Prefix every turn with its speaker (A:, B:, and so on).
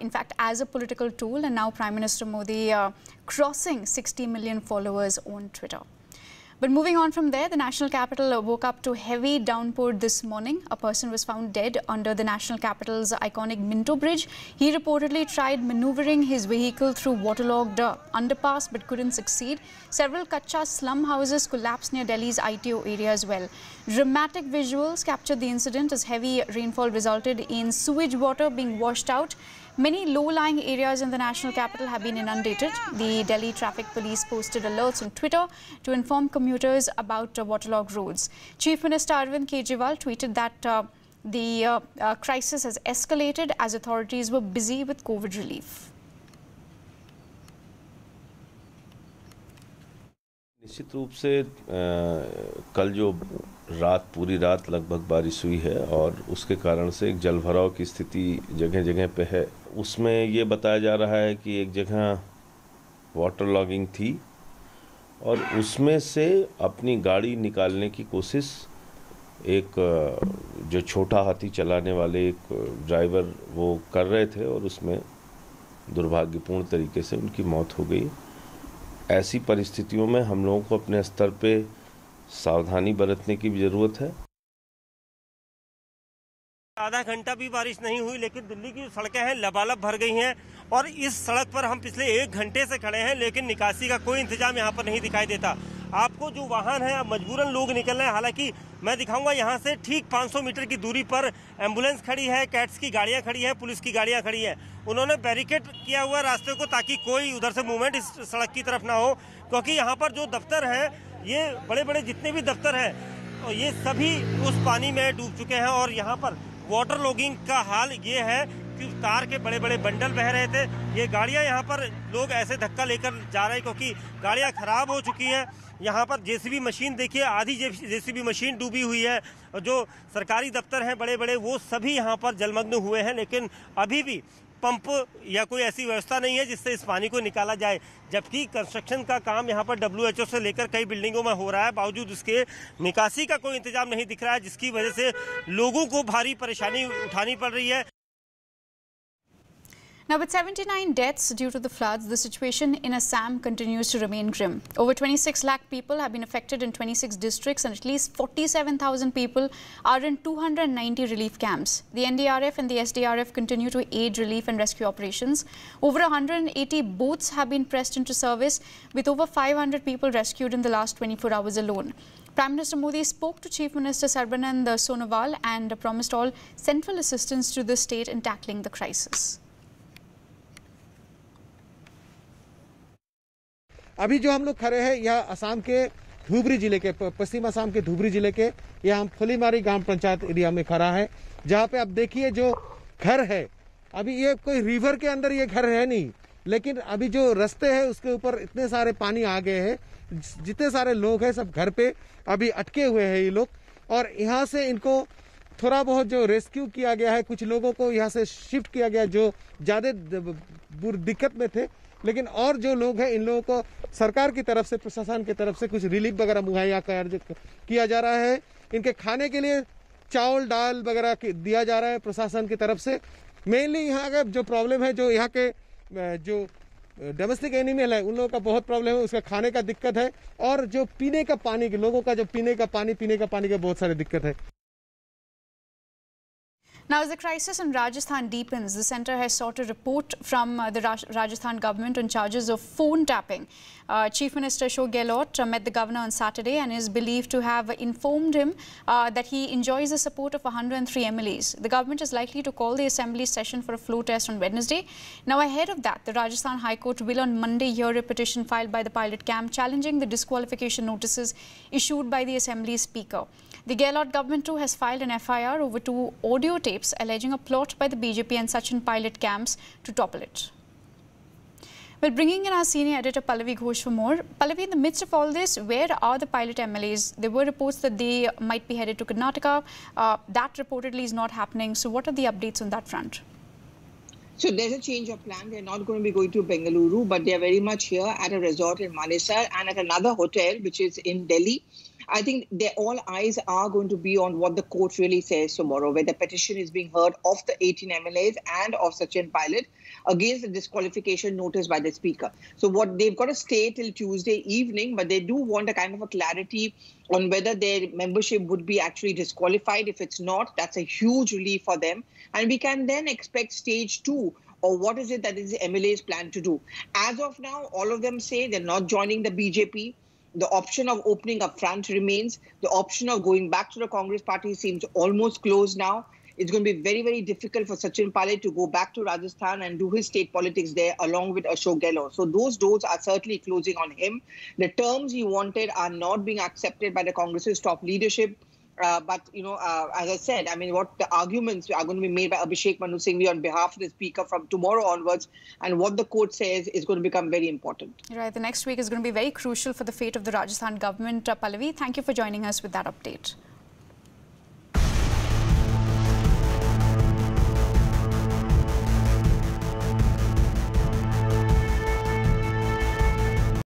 A: in fact, as a political tool, and now Prime Minister Modi crossing 60 million followers on Twitter. But moving on from there, the national capital woke up to heavy downpour this morning. A person was found dead under the national capital's iconic Minto Bridge. He reportedly tried maneuvering his vehicle through waterlogged underpass but couldn't succeed. Several Kacha slum houses collapsed near Delhi's ITO area as well. Dramatic visuals captured the incident as heavy rainfall resulted in sewage water being washed out. Many low-lying areas in the national capital have been inundated. The Delhi Traffic Police posted alerts on Twitter to inform commuters about waterlogged roads. Chief Minister Arvind Kejriwal tweeted that the crisis has escalated as authorities were busy with COVID relief.
B: निश्चित रूप से कल जो पूरी रात लगभग बारिश हुई है और उसके कारण से एक जलभराव की स्थिति जगह जगह पे है। उसमें ये बताया जा रहा है कि एक जगह वाटर लॉगिंग थी और उसमें से अपनी गाड़ी निकालने की कोशिश एक जो छोटा हाथी चलाने वाले एक ड्राइवर वो कर रहे थे और उसमें दुर्भाग्यपूर्ण तरीके से उनकी मौत हो गई। ऐसी परिस्थितियों में हम लोगों को अपने स्तर पे सावधानी बरतने की भी जरूरत है।
C: आधा घंटा भी बारिश नहीं हुई, लेकिन दिल्ली की सड़कें हैं लबालब भर गई हैं और इस सड़क पर हम पिछले 1 घंटे से खड़े हैं, लेकिन निकासी का कोई इंतजाम यहाँ पर नहीं दिखाई देता। आपको जो वाहन है अब मजबूरन लोग निकल रहे हैं। हालांकि मैं दिखाऊंगा यहाँ से ठीक 500 मीटर की दूरी पर एम्बुलेंस खड़ी है, कैट्स की गाड़ियाँ खड़ी है, पुलिस की गाड़ियाँ खड़ी है। उन्होंने बैरिकेड किया हुआ रास्ते को ताकि कोई उधर से मूवमेंट इस सड़क की तरफ ना हो, क्योंकि यहाँ पर जो दफ्तर है, ये बड़े बड़े जितने भी दफ्तर हैं ये सभी उस पानी में डूब चुके हैं। और यहाँ पर वाटर लॉगिंग का हाल ये है कि कार के बड़े बड़े बंडल बह रहे थे। ये गाड़ियां यहाँ पर लोग ऐसे धक्का लेकर जा रहे हैं क्योंकि गाड़ियां खराब हो चुकी हैं। यहाँ पर जेसीबी मशीन देखिए, आधी जेसीबी मशीन डूबी हुई है। जो सरकारी दफ्तर हैं बड़े बड़े वो सभी यहाँ पर जलमग्न हुए हैं, लेकिन अभी भी पंप या कोई ऐसी व्यवस्था नहीं है जिससे इस पानी को निकाला जाए। जबकि कंस्ट्रक्शन का काम यहाँ पर WHO से लेकर कई बिल्डिंगों में हो रहा है, बावजूद उसके निकासी का कोई इंतजाम नहीं दिख रहा है, जिसकी वजह से लोगों को भारी परेशानी उठानी पड़ रही है।
A: Now, with 79 deaths due to the floods, the situation in Assam continues to remain grim. Over 26 lakh people have been affected in 26 districts and at least 47,000 people are in 290 relief camps. The NDRF and the SDRF continue to aid relief and rescue operations. Over 180 boats have been pressed into service, with over 500 people rescued in the last 24 hours alone. Prime Minister Modi spoke to Chief Minister Sarbanand Sonowal and promised all central assistance to the state in tackling the crisis.
D: अभी जो हम लोग खड़े हैं यह असम के धुबरी जिले के, पश्चिम असम के धुबरी जिले के, यह हम फुलीमारी ग्राम पंचायत एरिया में खड़ा है, जहाँ पे आप देखिए जो घर है, अभी ये कोई रिवर के अंदर ये घर है नहीं, लेकिन अभी जो रास्ते हैं उसके ऊपर इतने सारे पानी आ गए हैं, जितने सारे लोग हैं सब घर पे अभी अटके हुए हैं ये लोग। और यहाँ से इनको थोड़ा बहुत जो रेस्क्यू किया गया है, कुछ लोगों को यहाँ से शिफ्ट किया गया जो ज्यादा दिक्कत में थे, लेकिन और जो लोग हैं इन लोगों को सरकार की तरफ से, प्रशासन की तरफ से कुछ रिलीफ वगैरह मुहैया किया जा रहा है। इनके खाने के लिए चावल दाल वगैरह दिया जा रहा है प्रशासन की तरफ से। मेनली यहाँ का जो प्रॉब्लम है, जो यहाँ के जो डोमेस्टिक एनिमल है उन लोगों का बहुत प्रॉब्लम है, उसका खाने का दिक्कत है, और जो पीने का पानी के लोगों का जो पीने का पानी का बहुत सारी दिक्कत है।
A: Now, as the crisis in Rajasthan deepens, the centre has sought a report from the Rajasthan government on charges of phone tapping. Chief Minister Ashok Gehlot met the governor on Saturday and is believed to have informed him that he enjoys the support of 103 MLAs. The government is likely to call the assembly session for a floor test on Wednesday. Now, ahead of that, the Rajasthan High Court will on Monday hear a petition filed by the pilot camp challenging the disqualification notices issued by the assembly speaker. The Gehlot government too has filed an FIR over 2 audio tapes alleging a plot by the BJP and Sachin pilot camps to topple it. Well, bringing in our senior editor Pallavi Ghosh for more. Pallavi, in the midst of all this, where are the pilot MLAs? There were reports that they might be headed to Karnataka. That reportedly is not happening. So what are the updates on that front?
E: So there's a change of plan. They're not going to be going to Bengaluru, but they're very much here at a resort in Manesar and at another hotel, which is in Delhi. I think all eyes are going to be on what the court really says tomorrow, where the petition is being heard of the 18 MLAs and of Sachin Pilot against the disqualification notice by the speaker. So what they've got to stay till Tuesday evening, but they do want a kind of a clarity on whether their membership would be actually disqualified. If it's not, that's a huge relief for them. And we can then expect stage 2, or what is it that is the MLA's plan to do. As of now, all of them say they're not joining the BJP. The option of opening up front remains. The option of going back to the Congress party seems almost closed now. It's going to be very, very difficult for Sachin Pilot to go back to Rajasthan and do his state politics there along with Ashok Gehlot. So those doors are certainly closing on him. The terms he wanted are not being accepted by the Congress's top leadership. But, as I said, I mean, what the arguments are going to be made by Abhishek Manu Singhvi on behalf of the Speaker from tomorrow onwards, and what the court says is going to become very important.
A: Right. The next week is going to be very crucial for the fate of the Rajasthan government. Pallavi, thank you for joining us with that update.